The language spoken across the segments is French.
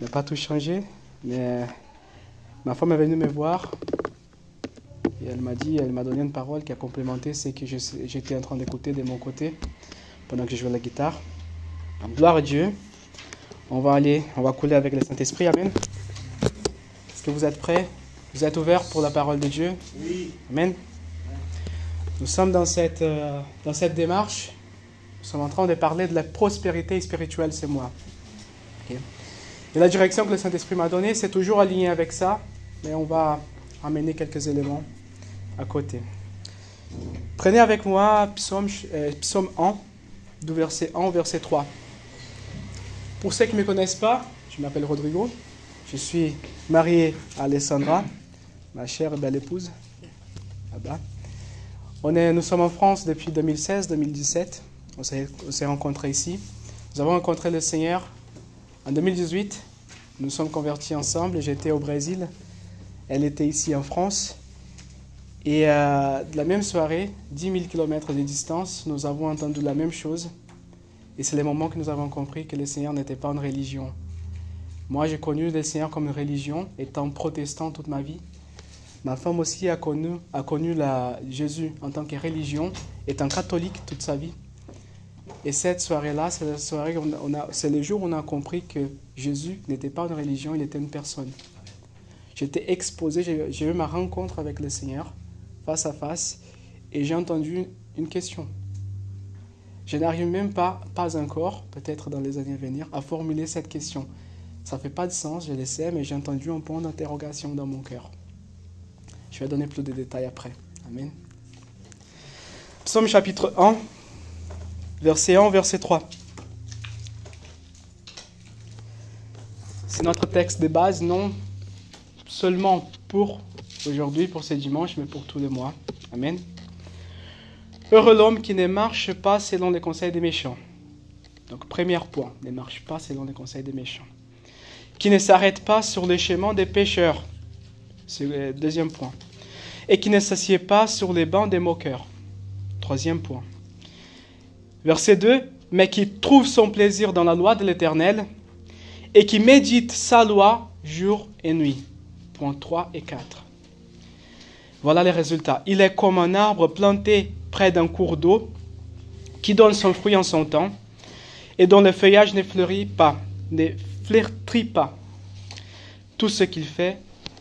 n'a pas tout changé, mais ma femme est venue me voir et elle m'a donné une parole qui a complémenté ce que j'étais en train d'écouter de mon côté pendant que je jouais la guitare. Gloire à Dieu. On va couler avec le Saint-Esprit. Amen. Est-ce que vous êtes prêts? Vous êtes ouverts pour la parole de Dieu? Oui. Amen. Nous sommes dans cette démarche. Nous sommes en train de parler de la prospérité spirituelle ce mois. Okay. Et la direction que le Saint-Esprit m'a donnée, c'est toujours aligné avec ça, mais on va amener quelques éléments à côté. Prenez avec moi Psaume 1, du verset 1 au verset 3. Pour ceux qui ne me connaissent pas, je m'appelle Rodrigo. Je suis marié à Alessandra, ma chère et belle épouse. Là-bas. Nous sommes en France depuis 2016-2017. On s'est rencontrés ici. Nous avons rencontré le Seigneur en 2018. Nous sommes convertis ensemble. J'étais au Brésil. Elle était ici en France. Et de la même soirée, 10 000 km de distance, nous avons entendu la même chose. Et c'est le moment que nous avons compris que le Seigneur n'était pas une religion. Moi, j'ai connu le Seigneur comme une religion, étant protestant toute ma vie. Ma femme aussi a connu Jésus en tant que religion, étant catholique toute sa vie. Et cette soirée-là, c'est le jour où on a compris que Jésus n'était pas une religion, il était une personne. J'étais exposé, j'ai eu ma rencontre avec le Seigneur, face à face, et j'ai entendu une question. Je n'arrive même pas encore, peut-être dans les années à venir, à formuler cette question. Ça ne fait pas de sens, je le sais, mais j'ai entendu un point d'interrogation dans mon cœur. Je vais donner plus de détails après. Amen. Psaume chapitre 1, verset 1, verset 3. C'est notre texte de base, non seulement pour aujourd'hui, pour ce dimanche, mais pour tous les mois. Amen. Heureux l'homme qui ne marche pas selon les conseils des méchants. Donc, premier point, ne marche pas selon les conseils des méchants. Qui ne s'arrête pas sur les chemins des pécheurs. C'est le deuxième point. Et qui ne s'assied pas sur les bancs des moqueurs. Troisième point. Verset 2. Mais qui trouve son plaisir dans la loi de l'Éternel et qui médite sa loi jour et nuit. Points 3 et 4. Voilà les résultats. Il est comme un arbre planté près d'un cours d'eau qui donne son fruit en son temps et dont le feuillage ne flétrit pas. Tout ce qu'il fait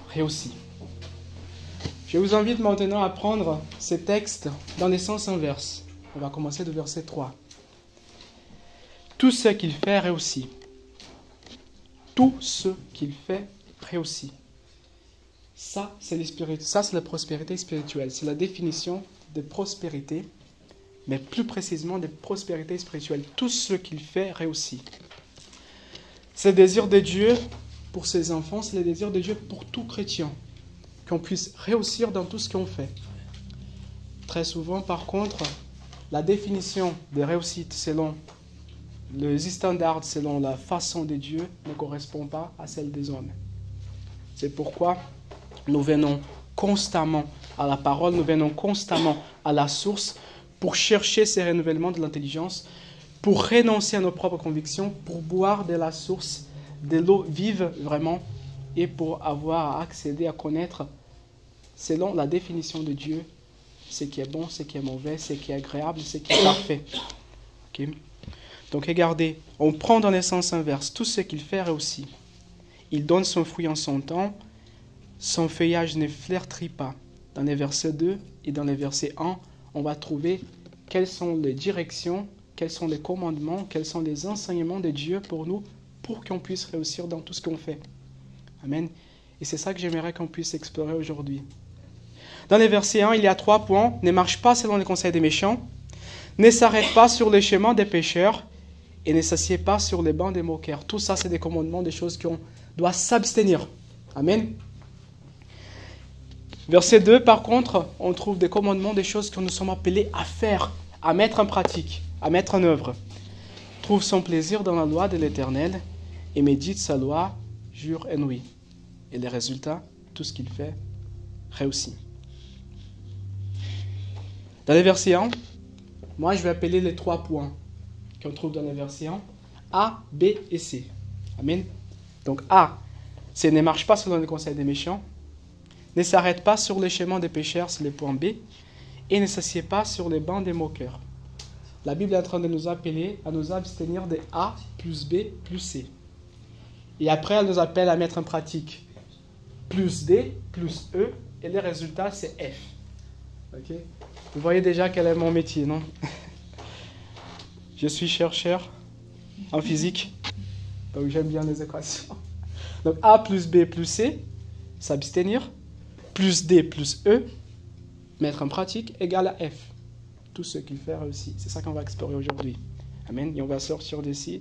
réussit. Je vous invite maintenant à prendre ces textes dans les sens inverses. On va commencer du verset 3. Tout ce qu'il fait réussit. Tout ce qu'il fait réussit. Ça, c'est la prospérité spirituelle. C'est la définition de prospérité, mais plus précisément de prospérité spirituelle. Tout ce qu'il fait réussit. C'est le désir de Dieu pour ses enfants, c'est le désir de Dieu pour tout chrétien, qu'on puisse réussir dans tout ce qu'on fait. Très souvent, par contre, la définition de réussite selon les standards, selon la façon de Dieu, ne correspond pas à celle des hommes. C'est pourquoi nous venons constamment à la parole, nous venons constamment à la source pour chercher ces renouvellements de l'intelligence, pour renoncer à nos propres convictions, pour boire de la source, de l'eau vive vraiment, et pour avoir à accéder à connaître, selon la définition de Dieu, ce qui est bon, ce qui est mauvais, ce qui est agréable, ce qui est parfait. Okay? Donc regardez, on prend dans le sens inverse, tout ce qu'il fait réussit. Il donne son fruit en son temps, son feuillage ne flétrit pas. Dans les versets 2 et dans les versets 1, on va trouver quelles sont les directions, quels sont les commandements, quels sont les enseignements de Dieu pour nous, pour qu'on puisse réussir dans tout ce qu'on fait. Amen. Et c'est ça que j'aimerais qu'on puisse explorer aujourd'hui. Dans les versets 1, il y a 3 points. Ne marche pas selon les conseils des méchants, ne s'arrête pas sur les chemins des pécheurs et ne s'assied pas sur les bancs des moqueurs. Tout ça, c'est des commandements, des choses qu'on doit s'abstenir. Amen. Verset 2, par contre, on trouve des commandements, des choses que nous sommes appelés à faire, à mettre en pratique, à mettre en œuvre. Trouve son plaisir dans la loi de l'Éternel et médite sa loi jour et nuit. Et les résultats, tout ce qu'il fait, réussit. Dans les versets 1, moi je vais appeler les 3 points qu'on trouve dans les versets 1, A, B et C. Amen. Donc A, c'est ne marche pas selon les conseils des méchants, ne s'arrête pas sur les chemins des pécheurs, c'est le point B, et ne s'assied pas sur les bancs des moqueurs. La Bible est en train de nous appeler à nous abstenir de A plus B plus C. Et après, elle nous appelle à mettre en pratique plus D plus E, et le résultat, c'est F. Okay? Vous voyez déjà quel est mon métier, non? Je suis chercheur en physique, donc j'aime bien les équations. Donc A plus B plus C, s'abstenir, plus D plus E, mettre en pratique, égale à F. Tout ce qu'il fait réussit. C'est ça qu'on va explorer aujourd'hui. Amen. Et on va sortir d'ici,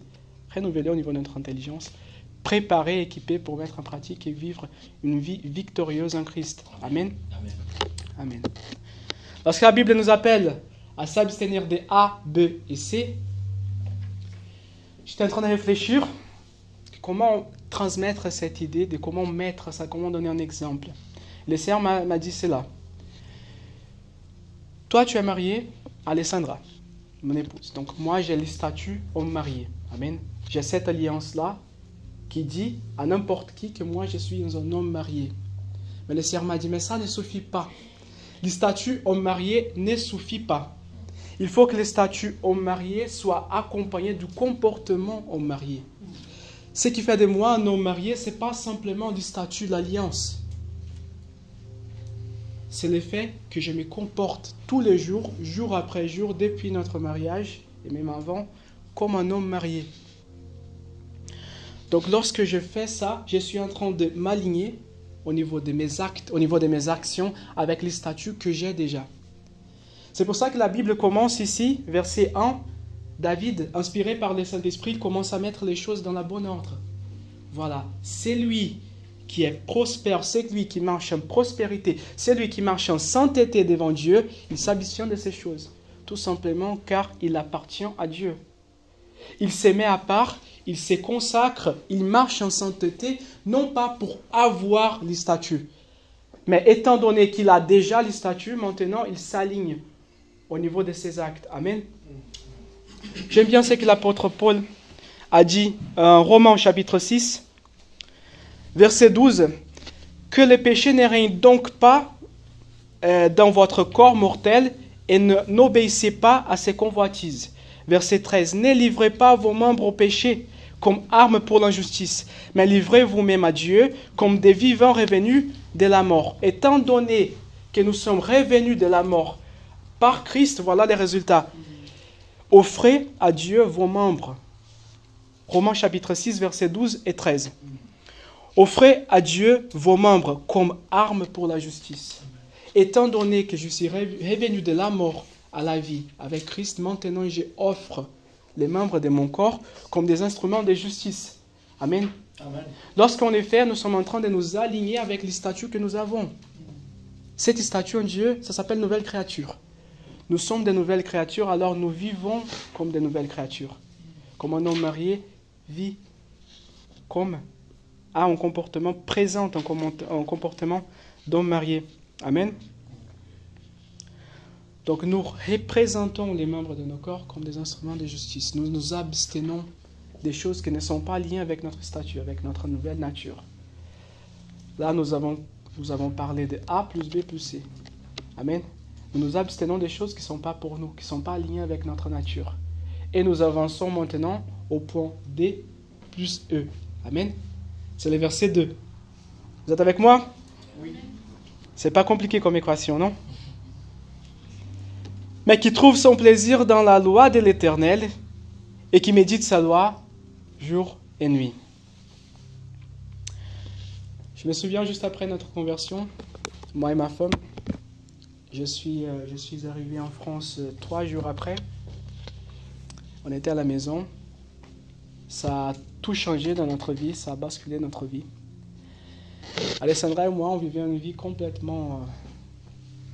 renouveler au niveau de notre intelligence, préparer, équiper pour mettre en pratique et vivre une vie victorieuse en Christ. Amen. Amen. Amen. Lorsque la Bible nous appelle à s'abstenir des A, B et C, j'étais en train de réfléchir comment transmettre cette idée, de comment mettre ça, comment donner un exemple. Le Seigneur m'a dit cela. Toi, tu es marié à Alessandra, mon épouse. Donc moi, j'ai le statut homme marié. Amen. J'ai cette alliance-là qui dit à n'importe qui que moi, je suis un homme marié. Mais le Seigneur m'a dit, mais ça ne suffit pas. Le statut homme marié ne suffit pas. Il faut que le statut homme marié soit accompagné du comportement homme marié. Ce qui fait de moi un homme marié, ce n'est pas simplement du statut de l'alliance. C'est le fait que je me comporte tous les jours, jour après jour, depuis notre mariage, et même avant, comme un homme marié. Donc lorsque je fais ça, je suis en train de m'aligner au niveau de mes actes, au niveau de mes actions, avec les statuts que j'ai déjà. C'est pour ça que la Bible commence ici, verset 1, David, inspiré par le Saint-Esprit, commence à mettre les choses dans la bonne ordre. Voilà, c'est lui qui est prospère, c'est lui qui marche en prospérité, c'est lui qui marche en sainteté devant Dieu, il s'abstient de ces choses. Tout simplement car il appartient à Dieu. Il se met à part, il se consacre, il marche en sainteté, non pas pour avoir les statuts, mais étant donné qu'il a déjà les statuts, maintenant il s'aligne au niveau de ses actes. Amen. J'aime bien ce que l'apôtre Paul a dit en Romains chapitre 6, verset 12, « Que le péché ne règne donc pas dans votre corps mortel et n'obéissez pas à ses convoitises. » Verset 13, « Ne livrez pas vos membres au péché comme armes pour l'injustice, mais livrez vous-même à Dieu comme des vivants revenus de la mort. » Étant donné que nous sommes revenus de la mort par Christ, voilà les résultats. Offrez à Dieu vos membres. Romains chapitre 6, versets 12 et 13. Offrez à Dieu vos membres comme armes pour la justice. Étant donné que je suis revenu de la mort à la vie avec Christ, maintenant j'offre les membres de mon corps comme des instruments de justice. Amen. Amen. Lorsqu'on est fait, nous sommes en train de nous aligner avec les statuts que nous avons. Cet statut en Dieu, ça s'appelle nouvelle créature. Nous sommes des nouvelles créatures, alors nous vivons comme des nouvelles créatures. Comme un homme marié vit comme un comportement, présente un comportement d'homme marié. Amen. Donc nous représentons les membres de nos corps comme des instruments de justice. Nous nous abstenons des choses qui ne sont pas liées avec notre statut, avec notre nouvelle nature. Là, nous avons parlé de A plus B plus C. Amen. Nous nous abstenons des choses qui ne sont pas pour nous, qui ne sont pas alignées avec notre nature. Et nous avançons maintenant au point D plus E. Amen. C'est le verset 2. Vous êtes avec moi? Oui. C'est pas compliqué comme équation, non? Mais qui trouve son plaisir dans la loi de l'Éternel et qui médite sa loi jour et nuit. Je me souviens juste après notre conversion, moi et ma femme, je suis arrivé en France 3 jours après. On était à la maison. Ça a tout changé dans notre vie, ça a basculé notre vie. Alessandra et moi, on vivait une vie complètement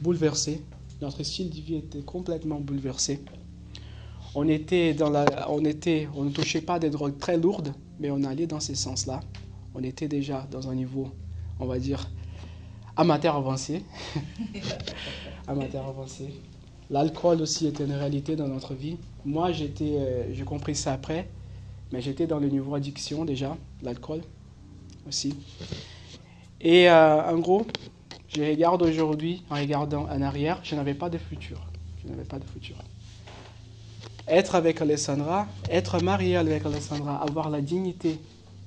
bouleversée. Notre style de vie était complètement bouleversé. On ne touchait pas des drogues très lourdes, mais on allait dans ce sens-là. On était déjà dans un niveau, on va dire, amateur avancé. Amateur avancé. L'alcool aussi était une réalité dans notre vie. Moi, j'ai compris ça après, mais j'étais dans le niveau addiction déjà, l'alcool. aussi. Et en gros, je regarde aujourd'hui, en regardant en arrière, je n'avais pas de futur. Je n'avais pas de futur. Être avec Alessandra, être marié avec Alessandra, avoir la dignité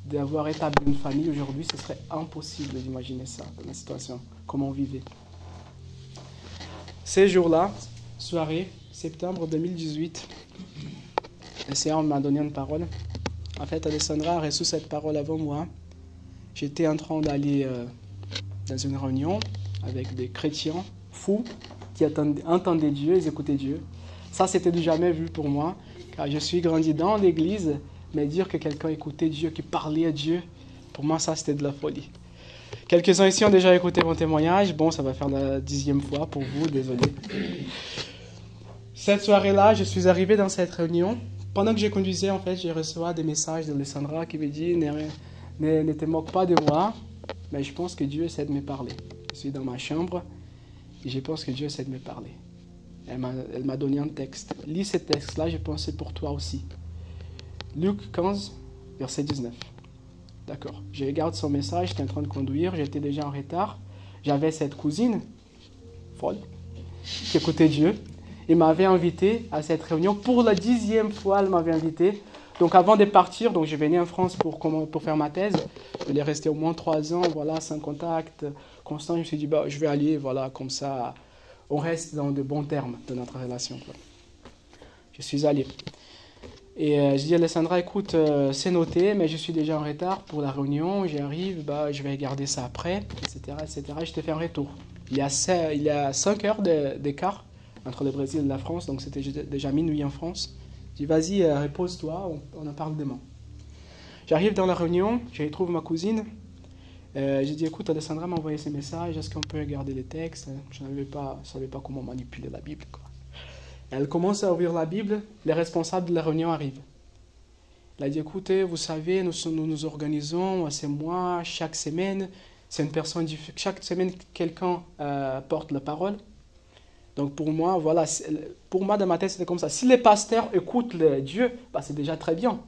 d'avoir établi une famille aujourd'hui, ce serait impossible d'imaginer ça, dans la situation, comment on vivait. Ces jours-là, soirée, septembre 2018, le Seigneur m'a donné une parole. En fait, Alessandra a reçu cette parole avant moi. J'étais en train d'aller dans une réunion avec des chrétiens fous qui entendaient Dieu, ils écoutaient Dieu. Ça, c'était du jamais vu pour moi, car je suis grandi dans l'église, mais dire que quelqu'un écoutait Dieu, qui parlait à Dieu, pour moi, ça, c'était de la folie. Quelques-uns ici ont déjà écouté mon témoignage. Bon, ça va faire la 10e fois pour vous, désolé. Cette soirée-là, je suis arrivé dans cette réunion. Pendant que je conduisais, en fait, j'ai reçu des messages d'Alessandra qui me dit « Ne te moque pas de moi, mais je pense que Dieu essaie de me parler. » Je suis dans ma chambre et je pense que Dieu essaie de me parler. Elle m'a donné un texte. Lis ce texte-là, je pense que c'est pour toi aussi. Luc 15, verset 19. D'accord. Je regarde son message, j'étais en train de conduire, j'étais déjà en retard. J'avais cette cousine, folle, qui écoutait Dieu. Il m'avait invité à cette réunion. Pour la 10e fois, elle m'avait invité. Donc avant de partir, donc je venais en France pour faire ma thèse. Je voulais rester au moins 3 ans, voilà, sans contact constant. Je me suis dit, je vais aller, voilà, comme ça, on reste dans de bons termes de notre relation, quoi. Je suis allé. Et je dis à Alessandra, écoute, c'est noté, mais je suis déjà en retard pour la réunion. J'arrive, je vais regarder ça après, etc., etc. Je te fais un retour. Il y a 5 heures d'écart entre le Brésil et la France, donc c'était déjà minuit en France. Je dis, vas-y, repose-toi, on en parle demain. J'arrive dans la réunion, je retrouve ma cousine. J'ai dit, écoute, Alessandra m'a envoyé ces messages, est-ce qu'on peut regarder les textes? Je ne savais pas comment manipuler la Bible, quoi. Elle commence à ouvrir la Bible, les responsables de la réunion arrivent. Elle a dit, écoutez, vous savez, nous organisons, c'est moi, chaque semaine, c'est une personne différente. Chaque semaine, quelqu'un porte la parole. Donc pour moi, voilà, pour moi, dans ma tête, c'était comme ça. Si les pasteurs écoutent Dieu, c'est déjà très bien. Vous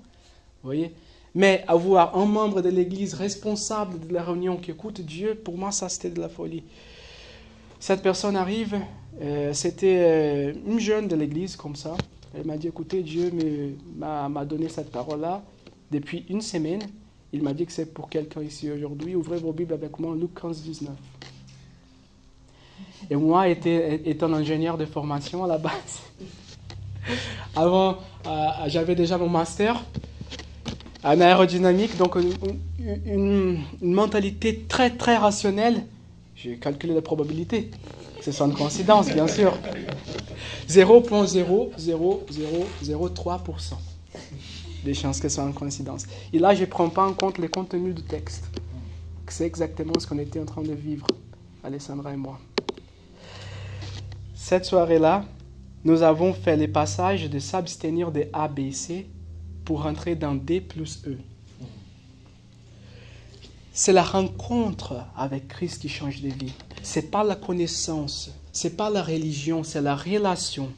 voyez? Mais avoir un membre de l'église responsable de la réunion qui écoute Dieu, pour moi, ça, c'était de la folie. Cette personne arrive, c'était une jeune de l'église, comme ça. Elle m'a dit, écoutez, Dieu m'a donné cette parole-là depuis une semaine. Il m'a dit que c'est pour quelqu'un ici aujourd'hui. Ouvrez vos Bibles avec moi, Luc 15, 19. Et moi, étant ingénieur de formation à la base, avant, j'avais déjà mon master en aérodynamique, donc une mentalité très, très rationnelle. J'ai calculé la probabilité. Ce sont une coïncidence, bien sûr. 0,00003% des chances que ce soit une coïncidence. Et là, je ne prends pas en compte le contenu du texte. C'est exactement ce qu'on était en train de vivre, Alessandra et moi. Cette soirée-là, nous avons fait les passages de s'abstenir de A, B, C pour entrer dans D plus E. C'est la rencontre avec Christ qui change de vie. Ce n'est pas la connaissance, ce n'est pas la religion, c'est la relation.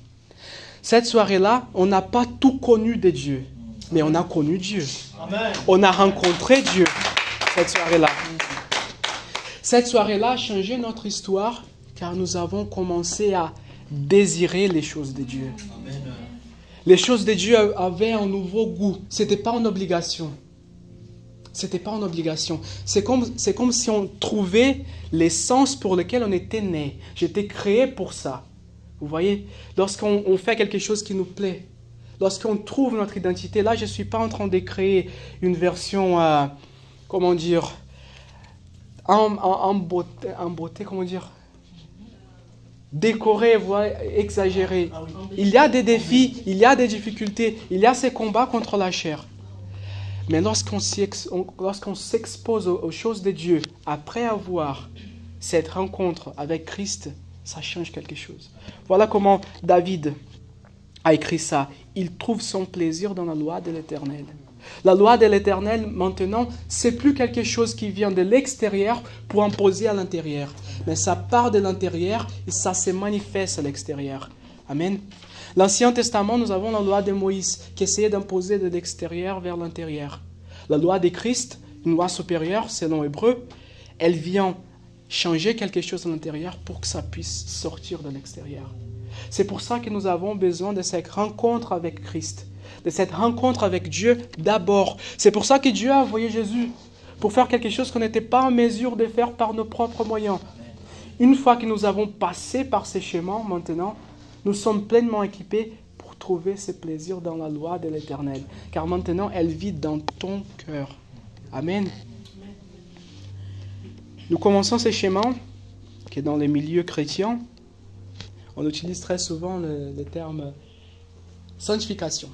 Cette soirée-là, on n'a pas tout connu de Dieu, mais on a connu Dieu. Amen. On a rencontré Dieu cette soirée-là. Cette soirée-là a changé notre histoire car nous avons commencé à désirer les choses de Dieu. Amen. Les choses de Dieu avaient un nouveau goût. Ce n'était pas une obligation. C'était pas une obligation. C'est comme si on trouvait l'essence pour laquelle on était né. J'étais créé pour ça. Vous voyez? Lorsqu'on fait quelque chose qui nous plaît, lorsqu'on trouve notre identité, là, je ne suis pas en train de créer une version, comment dire, en beauté, comment dire, décorée, voilà, exagérée. Il y a des défis, il y a des difficultés, il y a ces combats contre la chair. Mais lorsqu'on s'expose aux choses de Dieu, après avoir cette rencontre avec Christ, ça change quelque chose. Voilà comment David a écrit ça. Il trouve son plaisir dans la loi de l'Éternel. La loi de l'Éternel, maintenant, c'est plus quelque chose qui vient de l'extérieur pour imposer à l'intérieur. Mais ça part de l'intérieur et ça se manifeste à l'extérieur. Amen. L'Ancien Testament, nous avons la loi de Moïse qui essayait d'imposer de l'extérieur vers l'intérieur. La loi de Christ une loi supérieure, selon Hébreu, elle vient changer quelque chose à l'intérieur pour que ça puisse sortir de l'extérieur. C'est pour ça que nous avons besoin de cette rencontre avec Christ, de cette rencontre avec Dieu d'abord. C'est pour ça que Dieu a envoyé Jésus, pour faire quelque chose qu'on n'était pas en mesure de faire par nos propres moyens. Une fois que nous avons passé par ces chemins, maintenant, nous sommes pleinement équipés pour trouver ce plaisir dans la loi de l'Éternel. Car maintenant, elle vit dans ton cœur. Amen. Nous commençons ces chemins, qui est dans les milieux chrétiens, on utilise très souvent le terme sanctification.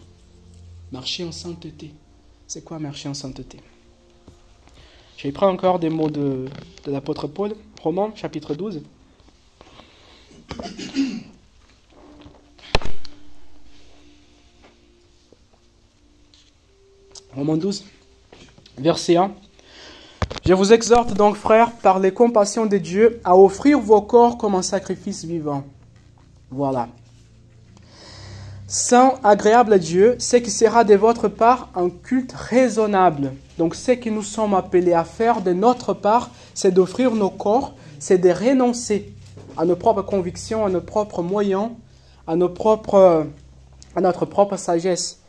Marcher en sainteté. C'est quoi marcher en sainteté? Je prends encore des mots de l'apôtre Paul, Romains chapitre 12. Romains 12, verset 1. Je vous exhorte donc, frères, par les compassions de Dieu, à offrir vos corps comme un sacrifice vivant. Voilà. Saint, agréable à Dieu, ce qui sera de votre part un culte raisonnable. Donc ce que nous sommes appelés à faire de notre part, c'est d'offrir nos corps, c'est de renoncer à nos propres convictions, à nos propres moyens, à notre propre sagesse.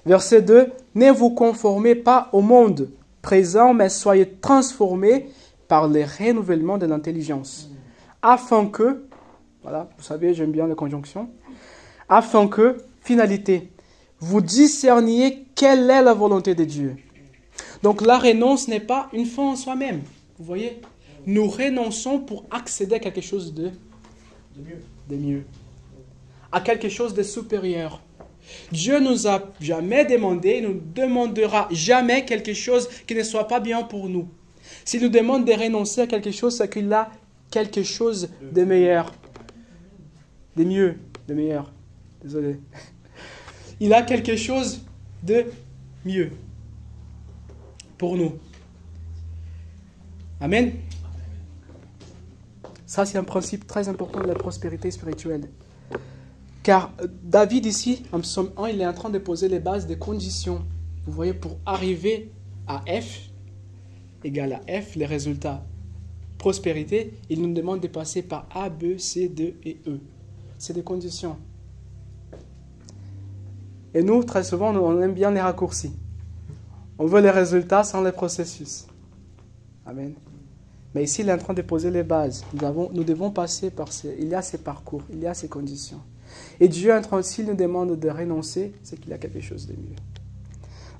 Verset 2, ne vous conformez pas au monde présent, mais soyez transformés par le renouvellement de l'intelligence, afin que, voilà, vous savez, j'aime bien les conjonctions, afin que, finalité, vous discerniez quelle est la volonté de Dieu. Donc la renonce n'est pas une fin en soi-même, vous voyez. Nous renonçons pour accéder à quelque chose de mieux, à quelque chose de supérieur. Dieu nous a jamais demandé, il ne nous demandera jamais quelque chose qui ne soit pas bien pour nous. S'il nous demande de renoncer à quelque chose, c'est qu'il a quelque chose de meilleur. De mieux, de meilleur. Désolé. Il a quelque chose de mieux pour nous. Amen. Ça, c'est un principe très important de la prospérité spirituelle. Car David ici, en psaume 1, il est en train de poser les bases des conditions. Vous voyez, pour arriver à F, égale à F, les résultats prospérité, il nous demande de passer par A, B, C, D et E. C'est des conditions. Et nous, très souvent, on aime bien les raccourcis. On veut les résultats sans les processus. Amen. Mais ici, il est en train de poser les bases. Nous devons passer par il y a ces parcours, il y a ces conditions. Et Dieu, s'il nous demande de renoncer, c'est qu'il y a quelque chose de mieux.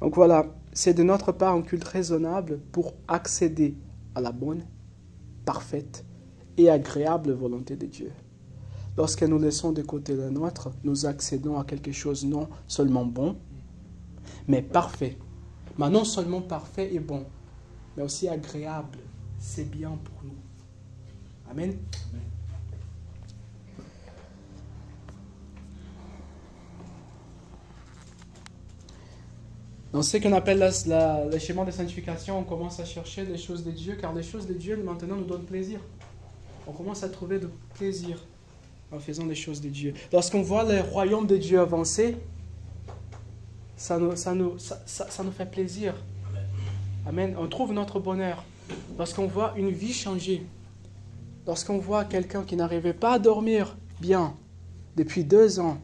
Donc voilà, c'est de notre part un culte raisonnable pour accéder à la bonne, parfaite et agréable volonté de Dieu. Lorsque nous laissons de côté la nôtre, nous accédons à quelque chose non seulement bon, mais parfait. Mais non seulement parfait et bon, mais aussi agréable. C'est bien pour nous. Amen. Amen. Dans ce qu'on appelle le schéma de sanctification, on commence à chercher les choses de Dieu, car les choses de Dieu maintenant nous donnent plaisir. On commence à trouver du plaisir en faisant les choses de Dieu. Lorsqu'on voit le royaume de Dieu avancer, ça nous fait plaisir. Amen. On trouve notre bonheur. Lorsqu'on voit une vie changer, lorsqu'on voit quelqu'un qui n'arrivait pas à dormir bien depuis 2 ans,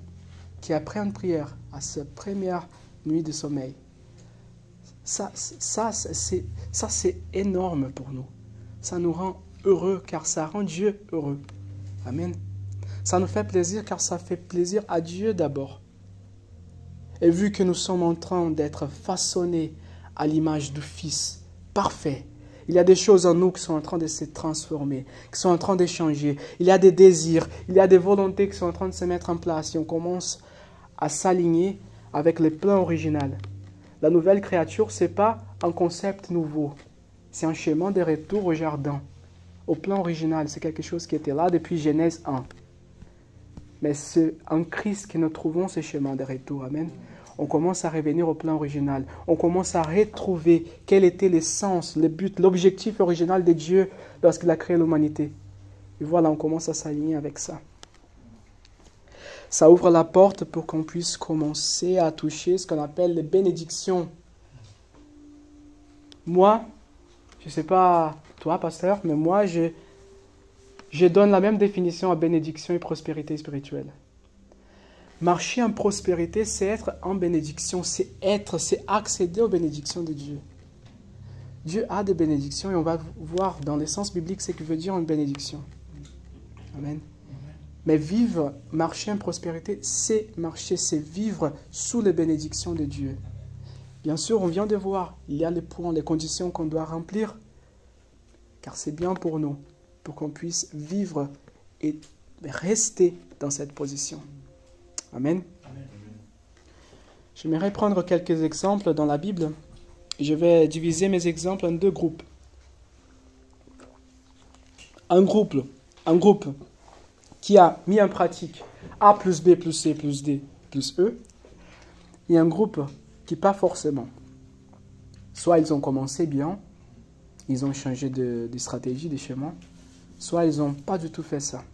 qui après une prière à sa première nuit de sommeil, ça c'est énorme pour nous. Ça nous rend heureux car ça rend Dieu heureux. Amen. Ça nous fait plaisir car ça fait plaisir à Dieu d'abord. Et vu que nous sommes en train d'être façonnés à l'image du Fils parfait, il y a des choses en nous qui sont en train de se transformer, qui sont en train de changer. Il y a des désirs, il y a des volontés qui sont en train de se mettre en place. Et on commence à s'aligner avec le plan original. La nouvelle créature, ce n'est pas un concept nouveau. C'est un chemin de retour au jardin, au plan original. C'est quelque chose qui était là depuis Genèse 1. Mais c'est en Christ que nous trouvons ce chemin de retour. Amen. On commence à revenir au plan original. On commence à retrouver quel était l'essence, le but, l'objectif original de Dieu lorsqu'il a créé l'humanité. Et voilà, on commence à s'aligner avec ça. Ça ouvre la porte pour qu'on puisse commencer à toucher ce qu'on appelle les bénédictions. moi, je ne sais pas toi, pasteur, mais moi, je donne la même définition à bénédiction et prospérité spirituelle. Marcher en prospérité, c'est être en bénédiction, c'est accéder aux bénédictions de Dieu. Dieu a des bénédictions et on va voir dans le sens biblique ce que veut dire une bénédiction. Amen. Mais vivre, marcher en prospérité, c'est marcher, c'est vivre sous les bénédictions de Dieu. Bien sûr, on vient de voir, il y a les points, les conditions qu'on doit remplir, car c'est bien pour nous, pour qu'on puisse vivre et rester dans cette position. Amen. J'aimerais prendre quelques exemples dans la Bible. Je vais diviser mes exemples en deux groupes. Un groupe qui a mis en pratique A plus B plus C plus D plus E, et un groupe qui pas forcément. Soit ils ont commencé bien, ils ont changé de stratégie, de schéma, soit ils n'ont pas du tout fait ça.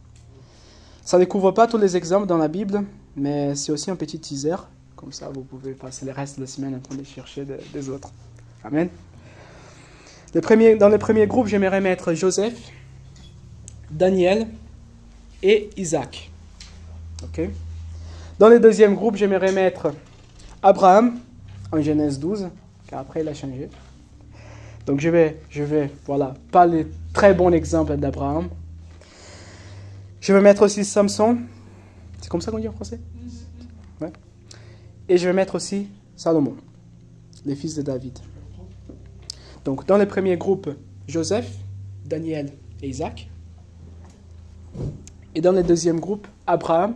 Ça ne couvre pas tous les exemples dans la Bible, mais c'est aussi un petit teaser. Comme ça, vous pouvez passer le reste de la semaine en train de chercher des autres. Amen. Dans le premier groupe, j'aimerais mettre Joseph, Daniel et Isaac. Okay. Dans le deuxième groupe, j'aimerais mettre Abraham, en Genèse 12, car après il a changé. Donc je vais voilà, pas les très bons exemples d'Abraham. Je vais mettre aussi Samson. C'est comme ça qu'on dit en français? Ouais. Et je vais mettre aussi Salomon, les fils de David. Donc dans le premier groupe, Joseph, Daniel et Isaac. Et dans le deuxième groupe, Abraham,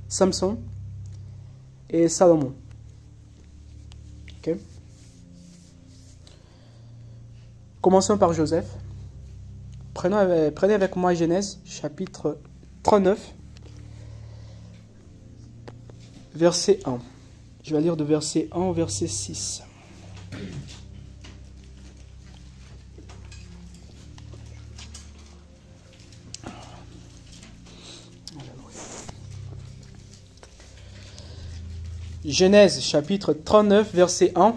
Samson et Salomon. Okay. Commençons par Joseph. Prenez avec moi Genèse, chapitre 39, verset 1. Je vais lire de verset 1 au verset 6. Genèse, chapitre 39, verset 1.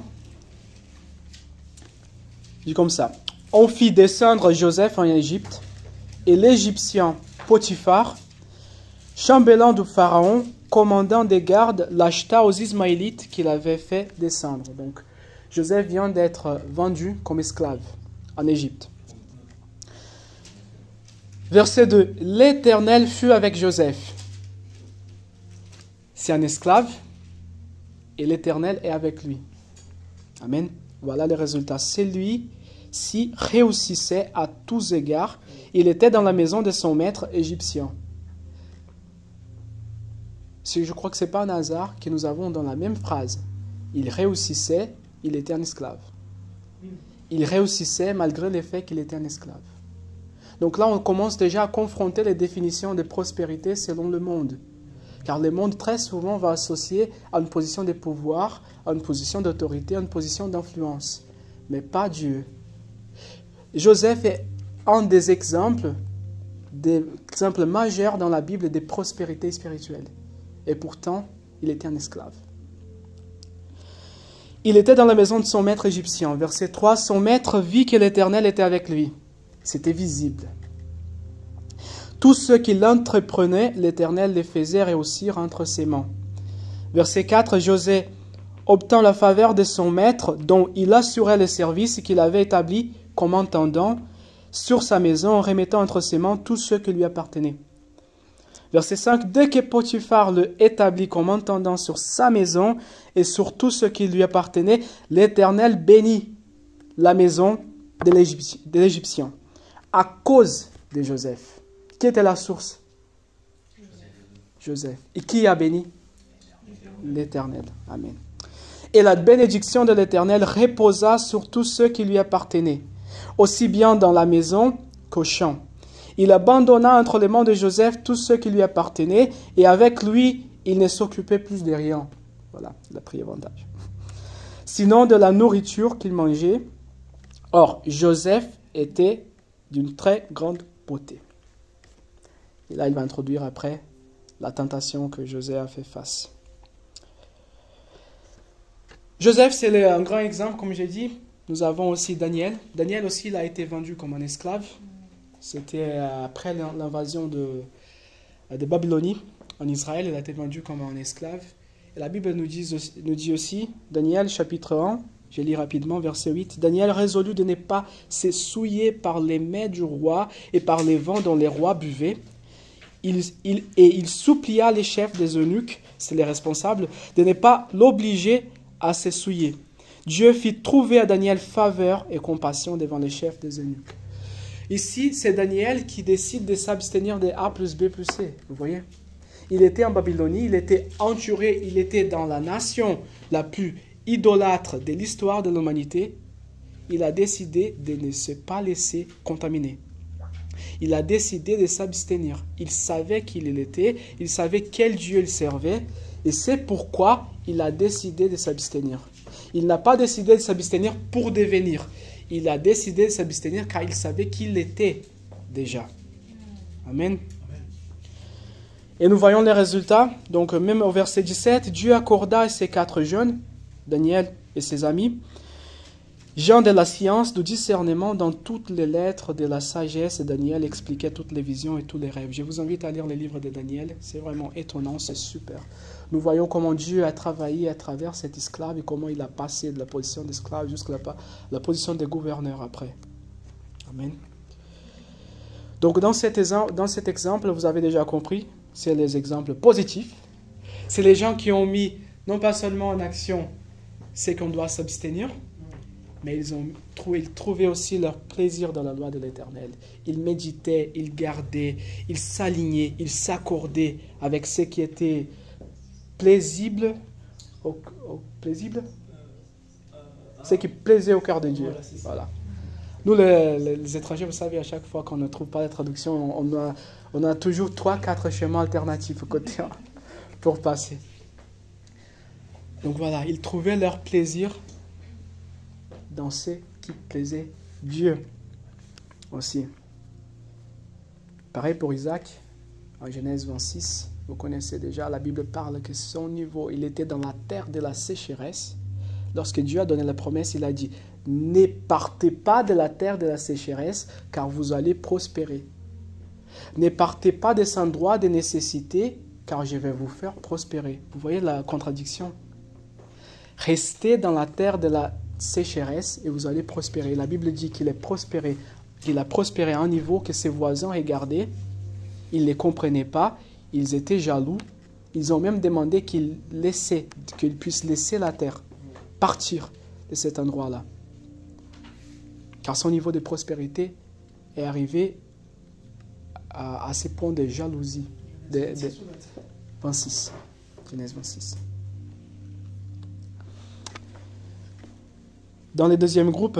Dit comme ça. On fit descendre Joseph en Égypte, et l'Égyptien Potiphar, chambellan du Pharaon, commandant des gardes, l'acheta aux Ismaélites qu'il avait fait descendre. Donc, Joseph vient d'être vendu comme esclave en Égypte. Verset 2. L'Éternel fut avec Joseph. C'est un esclave, et l'Éternel est avec lui. Amen. Voilà le résultat. Celui-ci réussissait à tous égards. Il était dans la maison de son maître égyptien. Je crois que ce n'est pas un hasard que nous avons dans la même phrase. Il réussissait, il était un esclave. Il réussissait malgré le fait qu'il était un esclave. Donc là, on commence déjà à confronter les définitions de prospérité selon le monde. Car le monde, très souvent, va associer à une position de pouvoir, à une position d'autorité, à une position d'influence. Mais pas Dieu. Joseph est un des exemples majeurs dans la Bible de prospérité spirituelle. Et pourtant, il était un esclave. Il était dans la maison de son maître égyptien. Verset 3, son maître vit que l'Éternel était avec lui. C'était visible. Tout ce qu'il entreprenait, l'Éternel les faisait réussir entre ses mains. Verset 4, Joseph obtint la faveur de son maître, dont il assurait le service qu'il avait établi comme intendant sur sa maison, en remettant entre ses mains tout ce qui lui appartenait. Verset 5, dès que Potiphar le établit comme intendant sur sa maison et sur tout ce qui lui appartenait, l'Éternel bénit la maison de l'Égyptien à cause de Joseph. Qui était la source? Joseph. Et qui a béni? L'Éternel. Amen. Et la bénédiction de l'Éternel reposa sur tous ceux qui lui appartenaient, aussi bien dans la maison qu'au champ. Il abandonna entre les mains de Joseph tout ce qui lui appartenait, et avec lui, il ne s'occupait plus de rien. Voilà, il a pris avantage. Sinon de la nourriture qu'il mangeait. Or, Joseph était d'une très grande beauté. Et là, il va introduire après la tentation que Joseph a fait face. Joseph, c'est un grand exemple, comme j'ai dit. nous avons aussi Daniel. Daniel aussi, il a été vendu comme un esclave. C'était après l'invasion de Babylonie en Israël. Il a été vendu comme un esclave. Et la Bible nous dit aussi, Daniel chapitre 1, je lis rapidement, verset 8. Daniel résolut de ne pas se souiller par les mets du roi et par les vents dont les rois buvaient. Il supplia les chefs des eunuques, c'est les responsables, de ne pas l'obliger à se souiller. Dieu fit trouver à Daniel faveur et compassion devant les chefs des eunuques. Ici, c'est Daniel qui décide de s'abstenir des A plus B plus C. Vous voyez? Il était en Babylonie, il était entouré, il était dans la nation la plus idolâtre de l'histoire de l'humanité. Il a décidé de ne se pas laisser contaminer. Il a décidé de s'abstenir. Il savait qui il était, il savait quel Dieu il servait, et c'est pourquoi il a décidé de s'abstenir. Il n'a pas décidé de s'abstenir pour devenir. Il a décidé de s'abstenir car il savait qui il était déjà. Amen. Et nous voyons les résultats. Donc même au verset 17, Dieu accorda à ces 4 jeunes, Daniel et ses amis, gens de la science, du discernement dans toutes les lettres de la sagesse. Et Daniel expliquait toutes les visions et tous les rêves. Je vous invite à lire les livres de Daniel. C'est vraiment étonnant, c'est super. Nous voyons comment Dieu a travaillé à travers cet esclave et comment il a passé de la position d'esclave jusqu'à la position de gouverneur après. Amen. Donc dans cet exemple, vous avez déjà compris, c'est les exemples positifs. C'est les gens qui ont mis non pas seulement en action ce qu'on doit s'abstenir, mais ils trouvaient aussi leur plaisir dans la loi de l'Éternel. Ils méditaient, ils gardaient, ils s'alignaient, ils s'accordaient avec ce qui était paisible, ce qui plaisait au cœur de Dieu. Voilà. Nous, les étrangers, vous savez, à chaque fois qu'on ne trouve pas la traduction, on a toujours 3-4 chemins alternatifs au côté pour passer. Donc voilà, ils trouvaient leur plaisir dans ce qui plaisait Dieu aussi. Pareil pour Isaac, en Genèse 26, vous connaissez déjà, la Bible parle que son niveau, il était dans la terre de la sécheresse. Lorsque Dieu a donné la promesse, il a dit, ne partez pas de la terre de la sécheresse, car vous allez prospérer. Ne partez pas de cet endroit de nécessité, car je vais vous faire prospérer. Vous voyez la contradiction? Restez dans la terre de la sécheresse et vous allez prospérer. La Bible dit qu'il a prospéré à un niveau que ses voisins regardaient, ils ne les comprenaient pas, ils étaient jaloux, ils ont même demandé qu'il puisse laisser la terre, partir de cet endroit-là. Car son niveau de prospérité est arrivé à ces points de jalousie. 26. Genèse 26. Dans le deuxième groupe,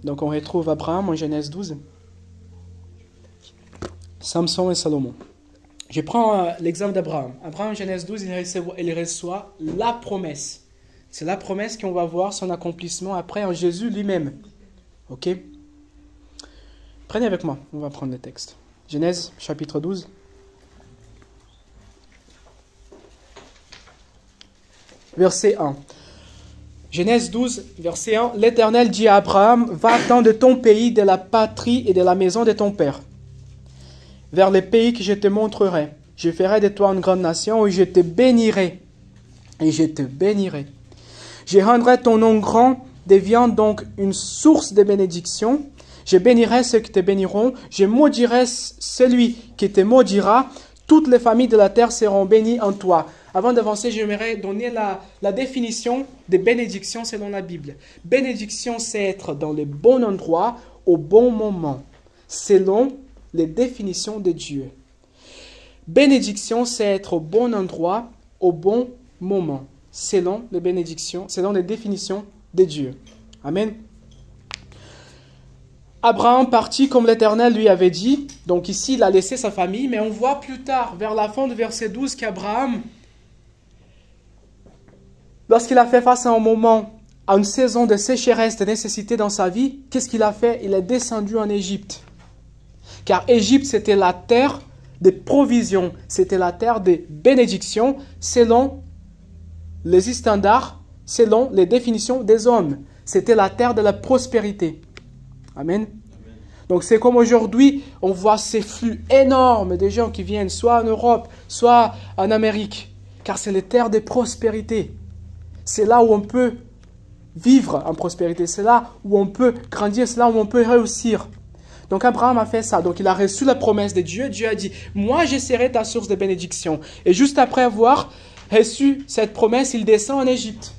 donc on retrouve Abraham en Genèse 12, Samson et Salomon. Je prends l'exemple d'Abraham. Abraham en Genèse 12, il reçoit la promesse. C'est la promesse qu'on va voir son accomplissement après en Jésus lui-même. Ok? Prenez avec moi, on va prendre le texte. Genèse chapitre 12. Verset 1. Genèse 12, verset 1. L'Éternel dit à Abraham, va-t'en de ton pays, de la patrie et de la maison de ton père, vers les pays que je te montrerai. Je ferai de toi une grande nation et je te bénirai. Et je te bénirai. Je rendrai ton nom grand, deviens donc une source de bénédiction. Je bénirai ceux qui te béniront. Je maudirai celui qui te maudira. Toutes les familles de la terre seront bénies en toi. Avant d'avancer, j'aimerais donner la définition de bénédiction selon la Bible. Bénédiction, c'est être dans le bon endroit, au bon moment, selon les définitions de Dieu. Bénédiction, c'est être au bon endroit, au bon moment, selon les bénédictions, selon les définitions de Dieu. Amen. Abraham partit comme l'Éternel lui avait dit. Donc ici, il a laissé sa famille, mais on voit plus tard, vers la fin du verset 12, qu'Abraham, lorsqu'il a fait face à un moment, à une saison de sécheresse, de nécessité dans sa vie, qu'est-ce qu'il a fait? Il est descendu en Égypte. Car Égypte, c'était la terre de provision, c'était la terre de bénédiction, selon les standards, selon les définitions des hommes. C'était la terre de la prospérité. Amen. Donc c'est comme aujourd'hui, on voit ces flux énormes de gens qui viennent soit en Europe, soit en Amérique. Car c'est les terres de prospérité. C'est là où on peut vivre en prospérité. C'est là où on peut grandir. C'est là où on peut réussir. Donc Abraham a fait ça. Donc il a reçu la promesse de Dieu. Dieu a dit, moi je serai ta source de bénédiction. Et juste après avoir reçu cette promesse, il descend en Égypte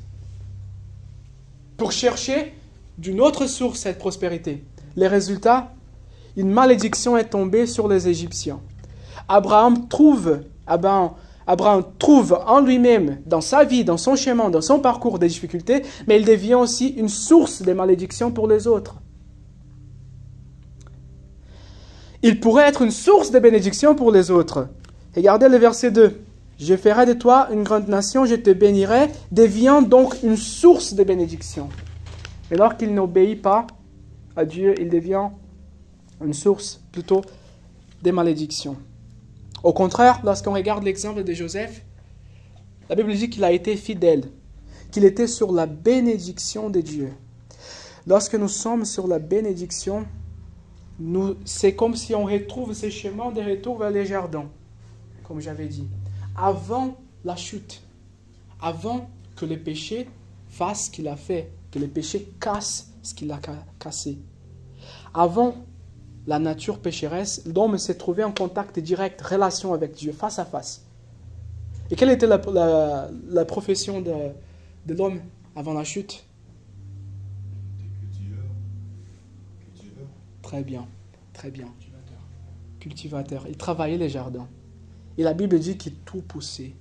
pour chercher d'une autre source cette prospérité. Les résultats, une malédiction est tombée sur les Égyptiens. Abraham trouve en lui-même, dans sa vie, dans son chemin, dans son parcours des difficultés, mais il devient aussi une source de malédiction pour les autres. Il pourrait être une source de bénédiction pour les autres. Regardez le verset 2. « Je ferai de toi une grande nation, je te bénirai, deviens donc une source de bénédiction. » Et lorsqu'il n'obéit pas à Dieu, il devient une source plutôt de malédiction. Au contraire, lorsqu'on regarde l'exemple de Joseph, la Bible dit qu'il a été fidèle, qu'il était sur la bénédiction de Dieu. Lorsque nous sommes sur la bénédiction, c'est comme si on retrouve ces chemins de retour vers les jardins, comme j'avais dit. Avant la chute, avant que le péché fasse ce qu'il a fait, que le péché casse ce qu'il a cassé. Avant la nature pécheresse, l'homme s'est trouvé en contact direct, relation avec Dieu, face à face. Et quelle était la profession de l'homme avant la chute? Cultiveur. Très bien, très bien. Cultivateur. Il travaillait les jardins. Et la Bible dit qu'il tout poussait.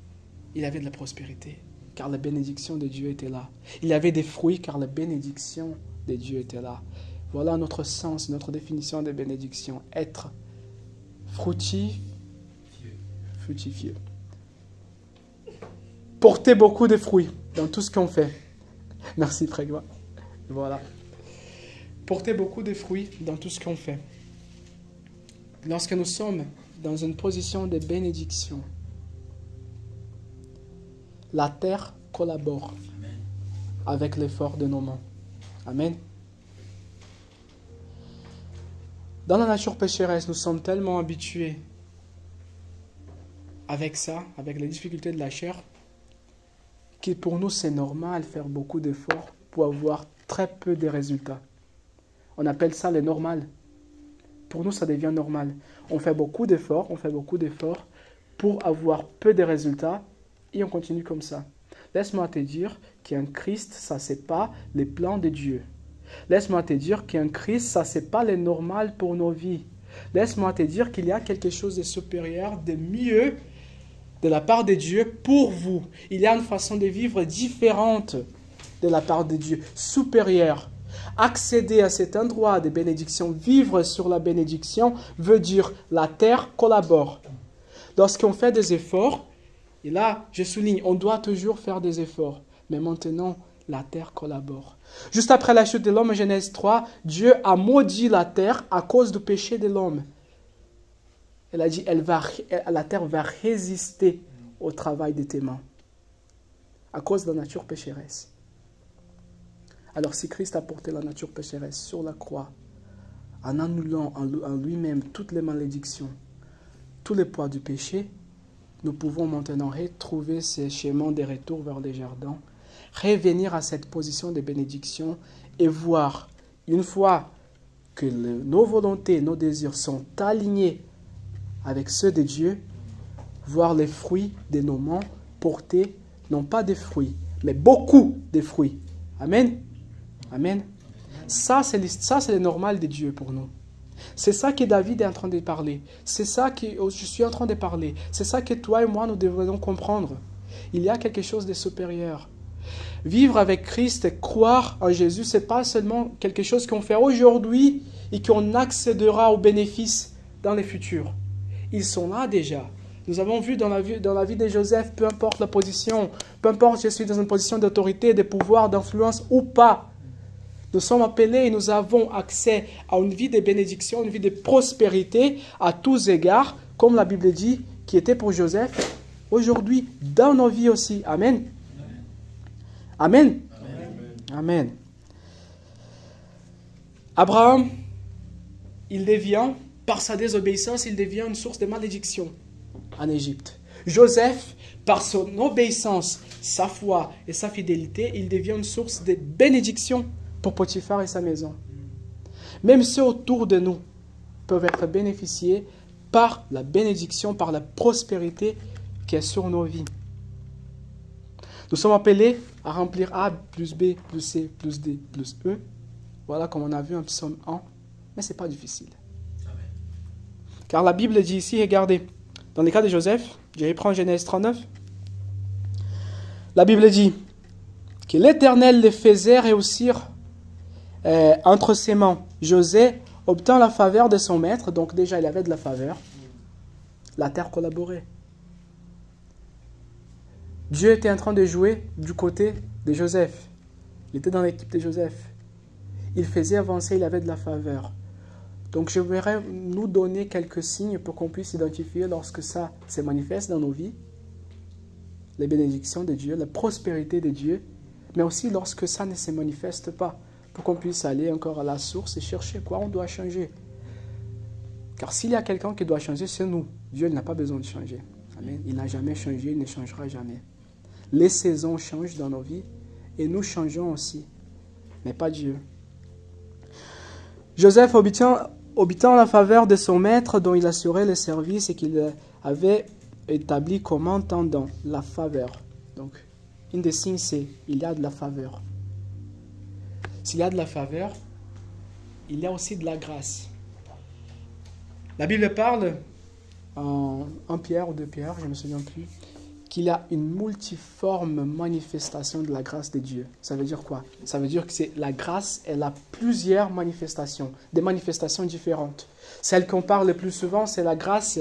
Il avait de la prospérité, car la bénédiction de Dieu était là. Il avait des fruits, car la bénédiction de Dieu était là. Voilà notre sens, notre définition de bénédiction. Être fructifié. Porter beaucoup de fruits dans tout ce qu'on fait. Merci, Prégma. Voilà. Porter beaucoup de fruits dans tout ce qu'on fait. Lorsque nous sommes dans une position de bénédiction, la terre collabore avec l'effort de nos mains. Amen. Dans la nature pécheresse, nous sommes tellement habitués avec ça, avec les difficultés de la chair, que pour nous c'est normal de faire beaucoup d'efforts pour avoir très peu de résultats. On appelle ça le normal. Pour nous, ça devient normal. On fait beaucoup d'efforts pour avoir peu de résultats et on continue comme ça. Laisse-moi te dire qu'un Christ, ça c'est pas les plans de Dieu. Laisse-moi te dire qu'un Christ, ça c'est pas le normal pour nos vies. Laisse-moi te dire qu'il y a quelque chose de supérieur, de mieux de la part de Dieu pour vous. Il y a une façon de vivre différente de la part de Dieu, supérieure. Accéder à cet endroit de bénédiction, vivre sur la bénédiction, veut dire la terre collabore. Lorsqu'on fait des efforts, et là je souligne, on doit toujours faire des efforts, mais maintenant la terre collabore. Juste après la chute de l'homme en Genèse 3, Dieu a maudit la terre à cause du péché de l'homme. Elle a dit, la terre va résister au travail de tes mains, à cause de la nature pécheresse. Alors si Christ a porté la nature pécheresse sur la croix, en annulant en lui-même toutes les malédictions, tous les poids du péché, nous pouvons maintenant retrouver ces chemins de retour vers les jardins, revenir à cette position de bénédiction et voir, une fois que nos volontés, nos désirs sont alignés avec ceux de Dieu, voir les fruits de nos mains porter, non pas des fruits, mais beaucoup de fruits. Amen. Amen. Ça, c'est le normal de Dieu pour nous. C'est ça que David est en train de parler. C'est ça que je suis en train de parler. C'est ça que toi et moi, nous devons comprendre. Il y a quelque chose de supérieur. Vivre avec Christ et croire en Jésus, ce n'est pas seulement quelque chose qu'on fait aujourd'hui et qu'on accédera aux bénéfices dans le futur. Ils sont là déjà. Nous avons vu dans la vie de Joseph, peu importe la position, peu importe si je suis dans une position d'autorité, de pouvoir, d'influence ou pas, nous sommes appelés et nous avons accès à une vie de bénédiction, une vie de prospérité à tous égards, comme la Bible dit, qui était pour Joseph, aujourd'hui, dans nos vies aussi. Amen. Amen. Amen. Amen. Abraham, il devient, par sa désobéissance, il devient une source de malédiction en Égypte. Joseph, par son obéissance, sa foi et sa fidélité, il devient une source de bénédiction pour Potiphar et sa maison. Même ceux autour de nous peuvent être bénéficiés par la bénédiction, par la prospérité qui est sur nos vies. Nous sommes appelés à remplir A plus B plus C plus D plus E. Voilà comme on a vu en psaume 1. Mais ce n'est pas difficile. Amen. Car la Bible dit ici, regardez, dans le cas de Joseph, je reprends Genèse 39. La Bible dit que l'Éternel les faisait réussir entre ses mains. Joseph obtint la faveur de son maître, donc déjà il avait de la faveur. La terre collaborait. Dieu était en train de jouer du côté de Joseph. Il était dans l'équipe de Joseph. Il faisait avancer, il avait de la faveur. Donc je voudrais nous donner quelques signes pour qu'on puisse identifier lorsque ça se manifeste dans nos vies. Les bénédictions de Dieu, la prospérité de Dieu, mais aussi lorsque ça ne se manifeste pas, pour qu'on puisse aller encore à la source et chercher quoi on doit changer. Car s'il y a quelqu'un qui doit changer, c'est nous. Dieu n'a pas besoin de changer. Amen. Il n'a jamais changé, il ne changera jamais. Les saisons changent dans nos vies et nous changeons aussi, mais pas Dieu. Joseph obtint la faveur de son maître dont il assurait le service et qu'il avait établi comme intendant, la faveur. Donc, une des signes, c'est il y a de la faveur. S'il y a de la faveur, il y a aussi de la grâce. La Bible parle, en 1 Pierre ou 2 Pierre, je ne me souviens plus, qu'il y a une multiforme manifestation de la grâce de Dieu. Ça veut dire quoi? Ça veut dire que la grâce, elle a plusieurs manifestations, des manifestations différentes. Celle qu'on parle le plus souvent, c'est la grâce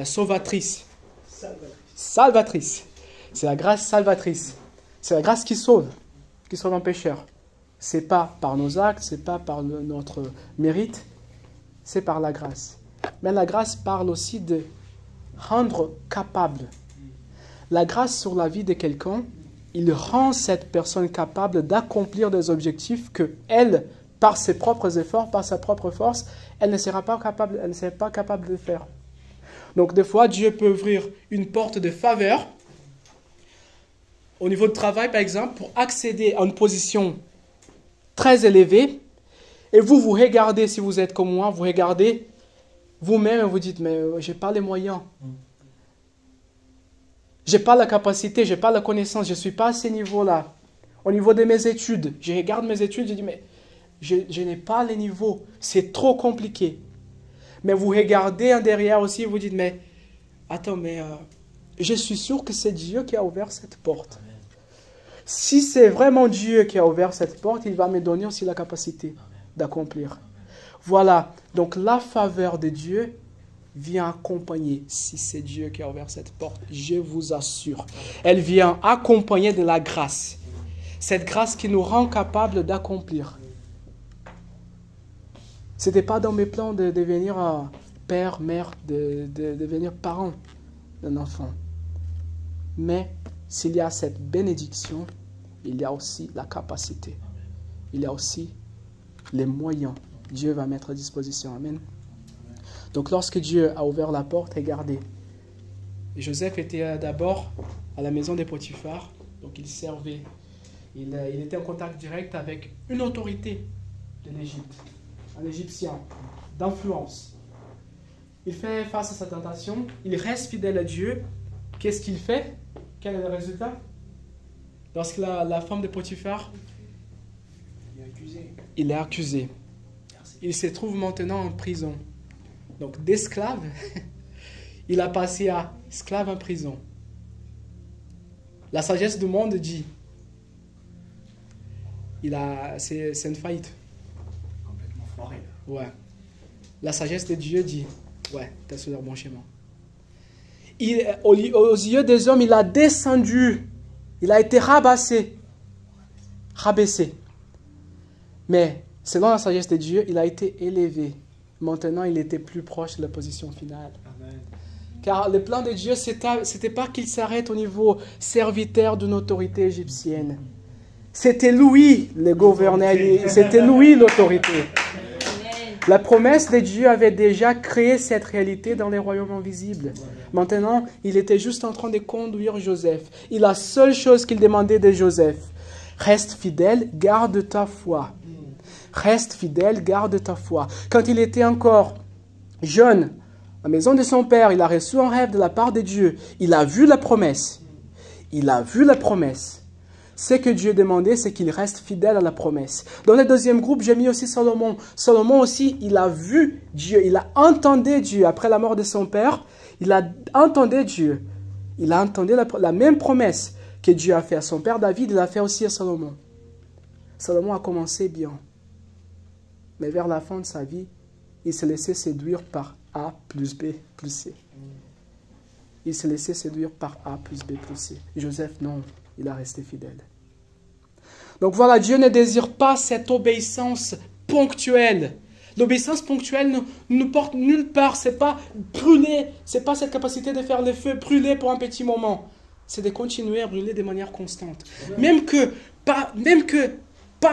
sauvatrice. Salvatrice. C'est la grâce salvatrice. C'est la grâce qui sauve un pécheur. Ce n'est pas par nos actes, ce n'est pas par notre mérite, c'est par la grâce. Mais la grâce parle aussi de rendre capable. La grâce sur la vie de quelqu'un, il rend cette personne capable d'accomplir des objectifs que elle, par ses propres efforts, par sa propre force, elle ne sera pas capable de faire. Donc des fois, Dieu peut ouvrir une porte de faveur au niveau de travail, par exemple, pour accéder à une position très élevée. Et vous regardez, si vous êtes comme moi, vous regardez vous-même et vous dites, mais je n'ai pas les moyens. Je n'ai pas la capacité, je n'ai pas la connaissance, je ne suis pas à ce niveau-là. Au niveau de mes études, je regarde mes études, je dis, mais je n'ai pas les niveaux, c'est trop compliqué. Mais vous regardez en derrière aussi et vous dites, mais attends, mais je suis sûr que c'est Dieu qui a ouvert cette porte. Amen. Si c'est vraiment Dieu qui a ouvert cette porte, il va me donner aussi la capacité d'accomplir. Voilà, donc la faveur de Dieu vient accompagner, si c'est Dieu qui a ouvert cette porte, je vous assure. Elle vient accompagner de la grâce. Cette grâce qui nous rend capables d'accomplir. Ce n'était pas dans mes plans de devenir père, mère, de devenir parent d'un enfant. Mais s'il y a cette bénédiction, il y a aussi la capacité. Il y a aussi les moyens. Dieu va mettre à disposition. Amen. Donc lorsque Dieu a ouvert la porte, regardez. Joseph était d'abord à la maison des Potiphar, donc il servait. Il était en contact direct avec une autorité de l'Égypte, un Égyptien d'influence. Il fait face à sa tentation, il reste fidèle à Dieu. Qu'est-ce qu'il fait? Quel est le résultat? Lorsque la femme de Potiphar, il est accusé. Il se trouve maintenant en prison. Donc d'esclave, il a passé à esclave en prison. La sagesse du monde dit, c'est une faillite. Complètement foiré. Ouais. La sagesse de Dieu dit, ouais, tu es sur le bon chemin. Aux yeux des hommes, il a descendu, il a été rabaissé. Mais selon la sagesse de Dieu, il a été élevé. Maintenant, il était plus proche de la position finale. Amen. Car le plan de Dieu, ce n'était pas qu'il s'arrête au niveau serviteur d'une autorité égyptienne. C'était lui le gouverneur, c'était lui l'autorité. La promesse de Dieu avait déjà créé cette réalité dans les royaumes invisibles. Maintenant, il était juste en train de conduire Joseph. Et la seule chose qu'il demandait de Joseph, reste fidèle, garde ta foi. Reste fidèle, garde ta foi. Quand il était encore jeune, à la maison de son père, il a reçu un rêve de la part de Dieu. Il a vu la promesse. Il a vu la promesse. Ce que Dieu demandait, c'est qu'il reste fidèle à la promesse. Dans le deuxième groupe, j'ai mis aussi Salomon. Salomon aussi, il a vu Dieu. Il a entendu Dieu. Après la mort de son père, il a entendu Dieu. Il a entendu la même promesse que Dieu a fait à son père David, il a fait aussi à Salomon. Salomon a commencé bien. Mais vers la fin de sa vie, il s'est laissé séduire par A plus B plus C. Il s'est laissé séduire par A plus B plus C. Joseph, non, il a resté fidèle. Donc voilà, Dieu ne désire pas cette obéissance ponctuelle. L'obéissance ponctuelle ne nous porte nulle part. Ce n'est pas brûler, ce n'est pas cette capacité de faire le feu, brûler pour un petit moment. C'est de continuer à brûler de manière constante. Même que pas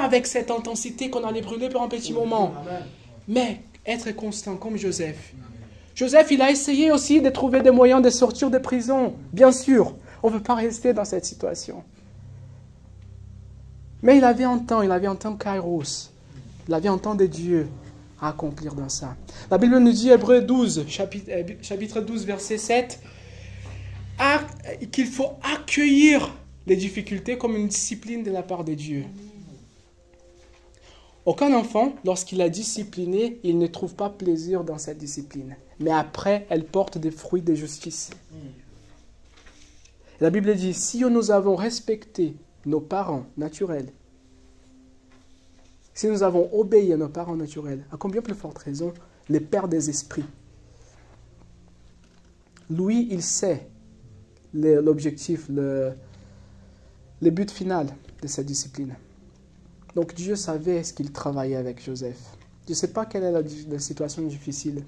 avec cette intensité qu'on allait brûler pour un petit moment. Mais être constant comme Joseph. Joseph, il a essayé aussi de trouver des moyens de sortir de prison. Bien sûr, on ne veut pas rester dans cette situation. Mais il avait un temps kairos. Il avait un temps de Dieu à accomplir dans ça. La Bible nous dit, Hébreux 12, chapitre 12, verset 7, qu'il faut accueillir les difficultés comme une discipline de la part de Dieu. Aucun enfant, lorsqu'il est discipliné, il ne trouve pas plaisir dans cette discipline. Mais après, elle porte des fruits de justice. La Bible dit, si nous avons respecté nos parents naturels, si nous avons obéi à nos parents naturels, à combien plus forte raison, les pères des esprits. Lui, il sait l'objectif, le but final de cette discipline. Donc Dieu savait ce qu'il travaillait avec Joseph. Je ne sais pas quelle est la situation difficile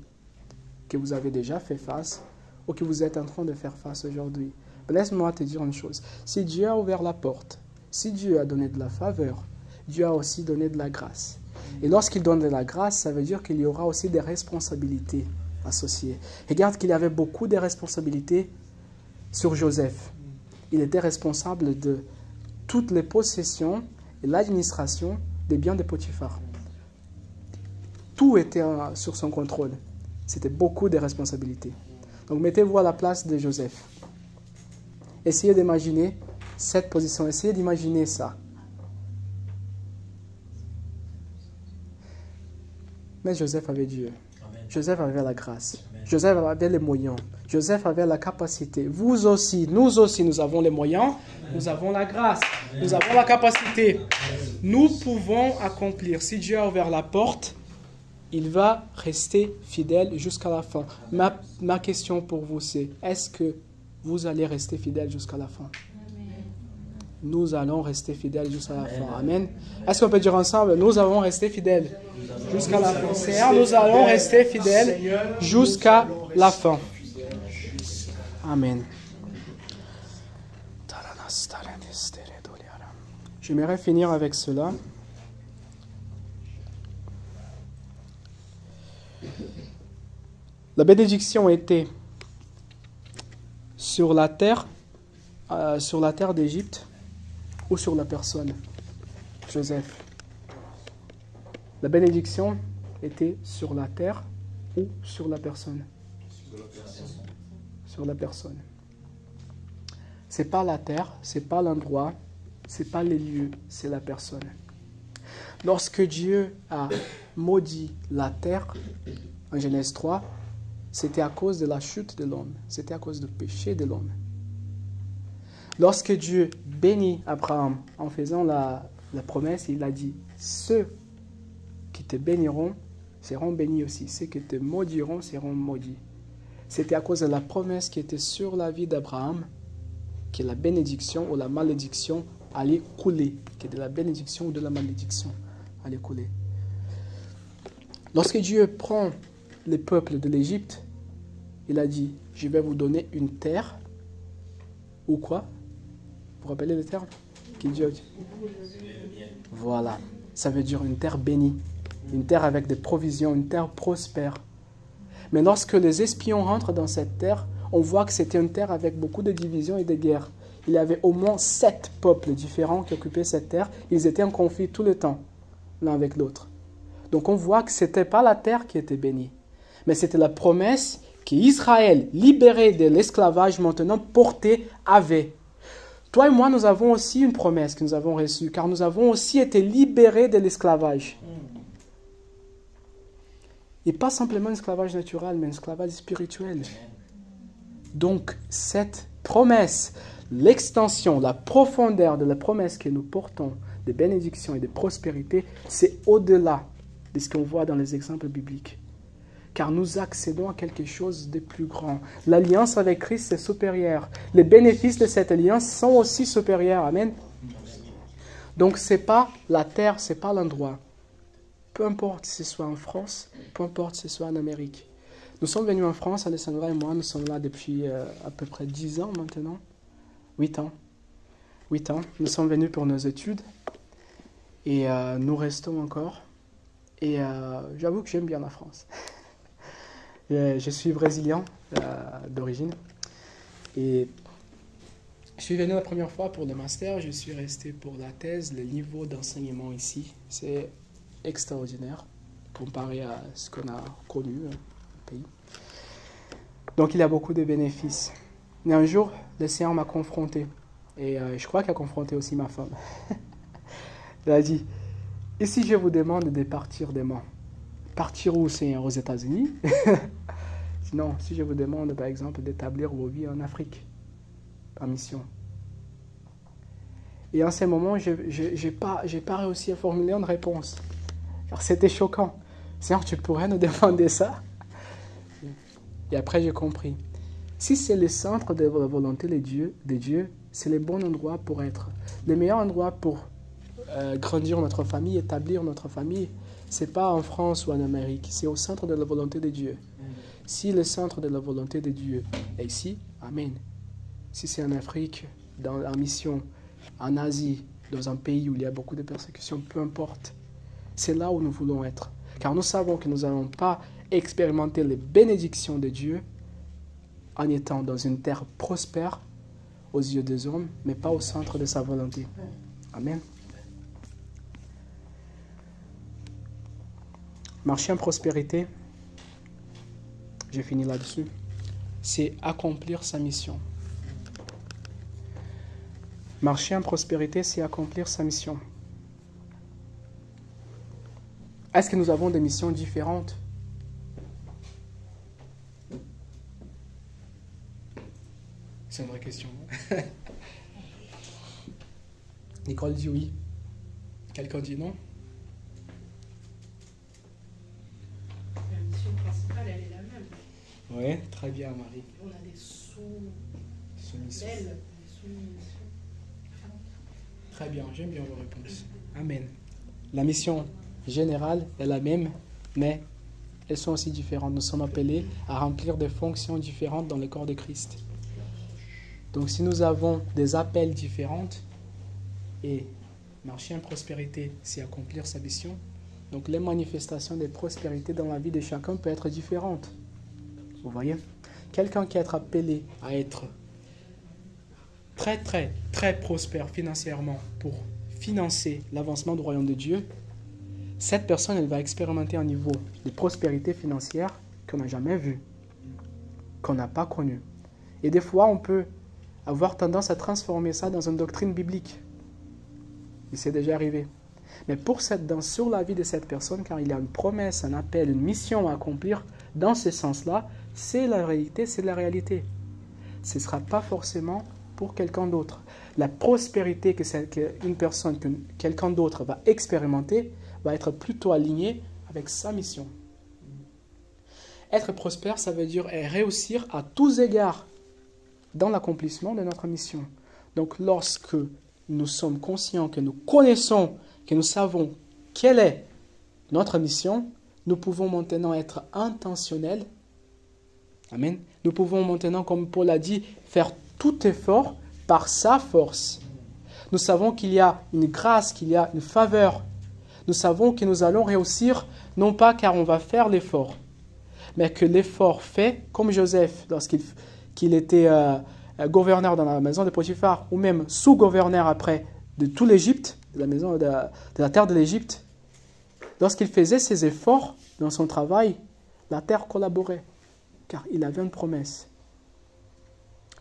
que vous avez déjà fait face ou que vous êtes en train de faire face aujourd'hui. Laisse-moi te dire une chose. Si Dieu a ouvert la porte, si Dieu a donné de la faveur, Dieu a aussi donné de la grâce. Et lorsqu'il donne de la grâce, ça veut dire qu'il y aura aussi des responsabilités associées. Regarde qu'il y avait beaucoup de responsabilités sur Joseph. Il était responsable de toutes les possessions et l'administration des biens de Potiphar. Tout était sur son contrôle. C'était beaucoup de responsabilités. Donc mettez-vous à la place de Joseph. Essayez d'imaginer cette position. Essayez d'imaginer ça. Mais Joseph avait Dieu. Amen. Joseph avait la grâce. Amen. Joseph avait les moyens. Joseph avait la capacité. Vous aussi, nous avons les moyens. Amen. Nous avons la grâce. Amen. Nous avons la capacité. Amen. Nous pouvons accomplir. Si Dieu a ouvert la porte, il va rester fidèle jusqu'à la fin. Ma question pour vous, c'est, est-ce que vous allez rester fidèle jusqu'à la fin? Nous allons rester fidèles jusqu'à la fin. Amen. Est-ce qu'on peut dire ensemble, nous allons rester fidèles jusqu'à la fin? Seigneur, nous allons rester fidèles jusqu'à la fin. Amen. J'aimerais finir avec cela. La bénédiction était sur la terre d'Égypte, ou sur la personne, Joseph. La bénédiction était sur la terre ou sur la personne. Sur la personne. C'est pas la terre, c'est pas l'endroit, c'est pas les lieux, c'est la personne. Lorsque Dieu a maudit la terre, en Genèse 3, c'était à cause de la chute de l'homme, c'était à cause du péché de l'homme. Lorsque Dieu bénit Abraham en faisant la promesse, il a dit, ceux qui te béniront seront bénis aussi, ceux qui te maudiront seront maudits. C'était à cause de la promesse qui était sur la vie d'Abraham que la bénédiction ou la malédiction allait couler, que de la bénédiction ou de la malédiction allait couler. Lorsque Dieu prend les peuples de l'Égypte, il a dit, je vais vous donner une terre, ou quoi? Vous vous rappelez le terme qu'il Dieu a dit? Voilà, ça veut dire une terre bénie. Une terre avec des provisions, une terre prospère. Mais lorsque les espions rentrent dans cette terre, on voit que c'était une terre avec beaucoup de divisions et de guerres. Il y avait au moins 7 peuples différents qui occupaient cette terre. Ils étaient en conflit tout le temps, l'un avec l'autre. Donc on voit que ce n'était pas la terre qui était bénie, mais c'était la promesse qu'Israël, libéré de l'esclavage, maintenant porté, avait. Toi et moi, nous avons aussi une promesse que nous avons reçue, car nous avons aussi été libérés de l'esclavage. Et pas simplement un esclavage naturel, mais un esclavage spirituel. Donc, cette promesse, l'extension, la profondeur de la promesse que nous portons, de bénédiction et de prospérité, c'est au-delà de ce qu'on voit dans les exemples bibliques. Car nous accédons à quelque chose de plus grand. L'alliance avec Christ est supérieure. Les bénéfices de cette alliance sont aussi supérieurs. Amen. Donc, ce n'est pas la terre, ce n'est pas l'endroit. Peu importe si ce soit en France, peu importe si ce soit en Amérique. Nous sommes venus en France, Alessandra et moi, nous sommes là depuis à peu près 10 ans maintenant. 8 ans. 8 ans. Nous sommes venus pour nos études. Et nous restons encore. Et j'avoue que j'aime bien la France. Je suis brésilien d'origine. Et je suis venu la première fois pour le master. Je suis resté pour la thèse. Le niveau d'enseignement ici, c'est extraordinaire comparé à ce qu'on a connu au pays. Donc il y a beaucoup de bénéfices. Mais un jour, le Seigneur m'a confronté. Et je crois qu'il a confronté aussi ma femme. Il a dit, et si je vous demande de partir demain? Partir où, Seigneur? Aux États-Unis? Non, si je vous demande par exemple d'établir vos vies en Afrique, par mission. Et en ce moment, je n'ai pas réussi à formuler une réponse. Alors c'était choquant. Seigneur, tu pourrais nous demander ça? Et après, j'ai compris. Si c'est le centre de la volonté de Dieu, c'est le bon endroit pour être. Le meilleur endroit pour grandir notre famille, établir notre famille, ce n'est pas en France ou en Amérique, c'est au centre de la volonté de Dieu. Si le centre de la volonté de Dieu est ici, Amen. Si c'est en Afrique, dans la mission, en Asie, dans un pays où il y a beaucoup de persécutions, peu importe, c'est là où nous voulons être. Car nous savons que nous n'allons pas expérimenter les bénédictions de Dieu en étant dans une terre prospère aux yeux des hommes, mais pas au centre de sa volonté. Amen. Marcher en prospérité, j'ai fini là-dessus, c'est accomplir sa mission. Marcher en prospérité, c'est accomplir sa mission. Est-ce que nous avons des missions différentes? C'est une vraie question. Nicole dit oui. Quelqu'un dit non? La mission principale, elle est la même. Oui, très bien, Marie. On a des Sous-missions. des sous-missions. Très bien, j'aime bien vos réponses. Amen. La mission générale est la même, mais elles sont aussi différentes. Nous sommes appelés à remplir des fonctions différentes dans le corps de Christ. Donc si nous avons des appels différents, et marcher en prospérité, c'est accomplir sa mission, donc les manifestations de prospérité dans la vie de chacun peuvent être différentes. Vous voyez? Quelqu'un qui est appelé à être très, très, très prospère financièrement pour financer l'avancement du royaume de Dieu, cette personne, elle va expérimenter un niveau de prospérité financière qu'on n'a jamais vu, qu'on n'a pas connu. Et des fois, on peut avoir tendance à transformer ça dans une doctrine biblique. Il s'est déjà arrivé. Mais sur la vie de cette personne, car il y a une promesse, un appel, une mission à accomplir, dans ce sens-là, c'est la réalité, c'est la réalité. Ce ne sera pas forcément pour quelqu'un d'autre. La prospérité que quelqu'un d'autre va expérimenter va être plutôt alignée avec sa mission. Être prospère, ça veut dire réussir à tous égards dans l'accomplissement de notre mission. Donc lorsque nous sommes conscients, que nous connaissons, que nous savons quelle est notre mission, nous pouvons maintenant être intentionnels. Amen. Nous pouvons maintenant, comme Paul a dit, faire tout effort par sa force. Nous savons qu'il y a une grâce, qu'il y a une faveur. nous savons que nous allons réussir, non pas car on va faire l'effort, mais que l'effort fait, comme Joseph, lorsqu'il était gouverneur dans la maison de Potiphar, ou même sous-gouverneur après de tout l'Égypte, de la terre de l'Égypte, lorsqu'il faisait ses efforts dans son travail, la terre collaborait, car il avait une promesse.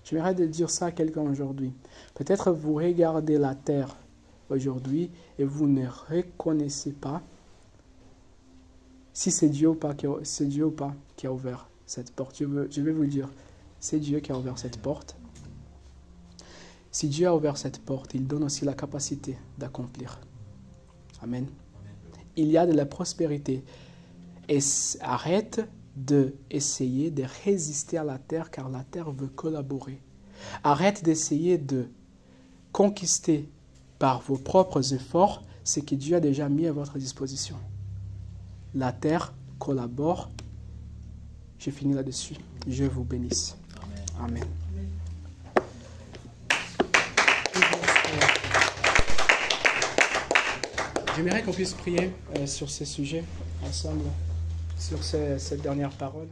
J'aimerais dire ça à quelqu'un aujourd'hui. Peut-être vous regardez la terre aujourd'hui et vous ne reconnaissez pas si c'est Dieu ou pas qui a ouvert cette porte. Je vais vous dire, c'est Dieu qui a ouvert cette porte. Si Dieu a ouvert cette porte, il donne aussi la capacité d'accomplir. Amen. Il y a de la prospérité. Et arrête d'essayer de résister à la terre, car la terre veut collaborer. Arrête d'essayer de conquister par vos propres efforts ce que Dieu a déjà mis à votre disposition. La terre collabore. J'ai fini là-dessus. Je vous bénisse. Amen. J'aimerais qu'on puisse prier sur ces sujets ensemble, sur cette dernière parole.